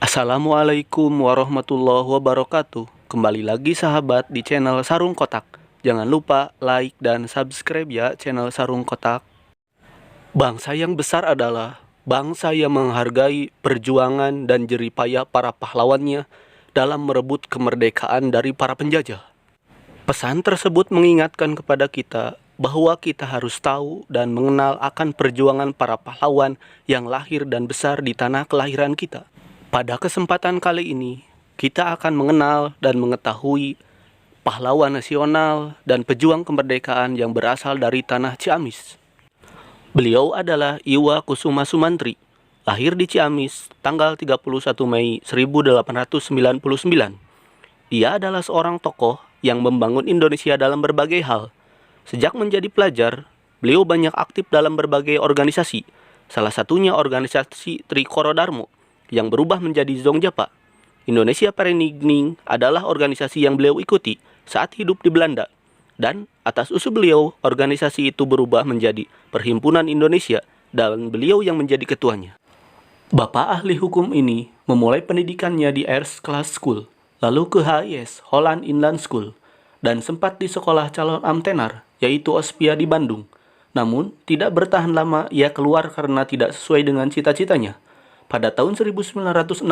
Assalamualaikum warahmatullahi wabarakatuh. Kembali lagi sahabat di channel Sarung Kotak. Jangan lupa like dan subscribe ya channel Sarung Kotak. Bangsa yang besar adalah bangsa yang menghargai perjuangan dan jerih payah para pahlawannya dalam merebut kemerdekaan dari para penjajah. Pesan tersebut mengingatkan kepada kita bahwa kita harus tahu dan mengenal akan perjuangan para pahlawan yang lahir dan besar di tanah kelahiran kita. Pada kesempatan kali ini, kita akan mengenal dan mengetahui pahlawan nasional dan pejuang kemerdekaan yang berasal dari tanah Ciamis. Beliau adalah Iwa Kusuma Sumantri, lahir di Ciamis tanggal 31 Mei 1899. Ia adalah seorang tokoh yang membangun Indonesia dalam berbagai hal. Sejak menjadi pelajar, beliau banyak aktif dalam berbagai organisasi, salah satunya organisasi Trikoro Darmo, yang berubah menjadi Zongjapa. Indonesia Vereniging adalah organisasi yang beliau ikuti saat hidup di Belanda. Dan atas usul beliau, organisasi itu berubah menjadi Perhimpunan Indonesia dan beliau yang menjadi ketuanya. Bapak ahli hukum ini memulai pendidikannya di Eerste Klas School, lalu ke HIS Holland Inland School, dan sempat di sekolah calon ambtenaar, yaitu Ospia di Bandung. Namun, tidak bertahan lama ia keluar karena tidak sesuai dengan cita-citanya. Pada tahun 1916,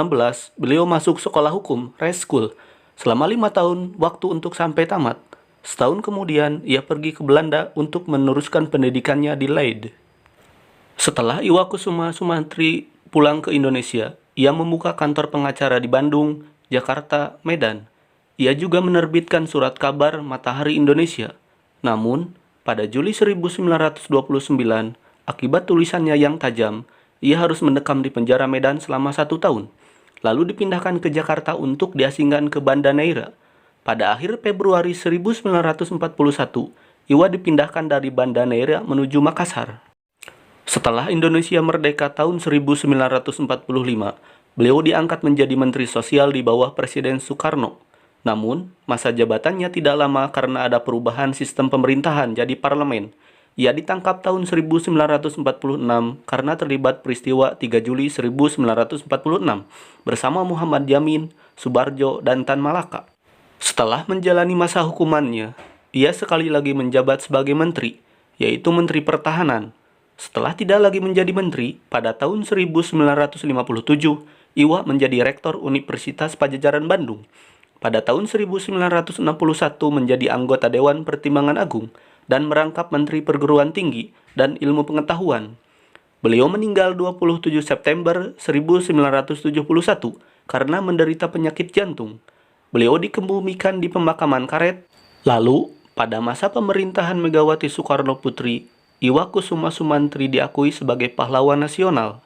beliau masuk sekolah hukum, Res School, selama 5 tahun waktu untuk sampai tamat. Setahun kemudian, ia pergi ke Belanda untuk meneruskan pendidikannya di Leiden. Setelah Iwa Kusuma Sumantri pulang ke Indonesia, ia membuka kantor pengacara di Bandung, Jakarta, Medan. Ia juga menerbitkan surat kabar Matahari Indonesia. Namun, pada Juli 1929, akibat tulisannya yang tajam, ia harus mendekam di penjara Medan selama 1 tahun, lalu dipindahkan ke Jakarta untuk diasingkan ke Banda Neira. Pada akhir Februari 1941, Iwa dipindahkan dari Banda Neira menuju Makassar. Setelah Indonesia merdeka tahun 1945, beliau diangkat menjadi Menteri Sosial di bawah Presiden Soekarno. Namun, masa jabatannya tidak lama karena ada perubahan sistem pemerintahan jadi parlemen. Ia ditangkap tahun 1946 karena terlibat peristiwa 3 Juli 1946 bersama Muhammad Yamin, Subarjo, dan Tan Malaka. Setelah menjalani masa hukumannya, ia sekali lagi menjabat sebagai menteri, yaitu Menteri Pertahanan. Setelah tidak lagi menjadi menteri, pada tahun 1957, Iwa menjadi Rektor Universitas Padjadjaran Bandung. Pada tahun 1961 menjadi anggota Dewan Pertimbangan Agung dan merangkap Menteri Perguruan Tinggi dan Ilmu Pengetahuan. Beliau meninggal 27 September 1971 karena menderita penyakit jantung. Beliau dikebumikan di pemakaman Karet. Lalu, pada masa pemerintahan Megawati Soekarno Putri, Iwa Kusuma Sumantri diakui sebagai pahlawan nasional.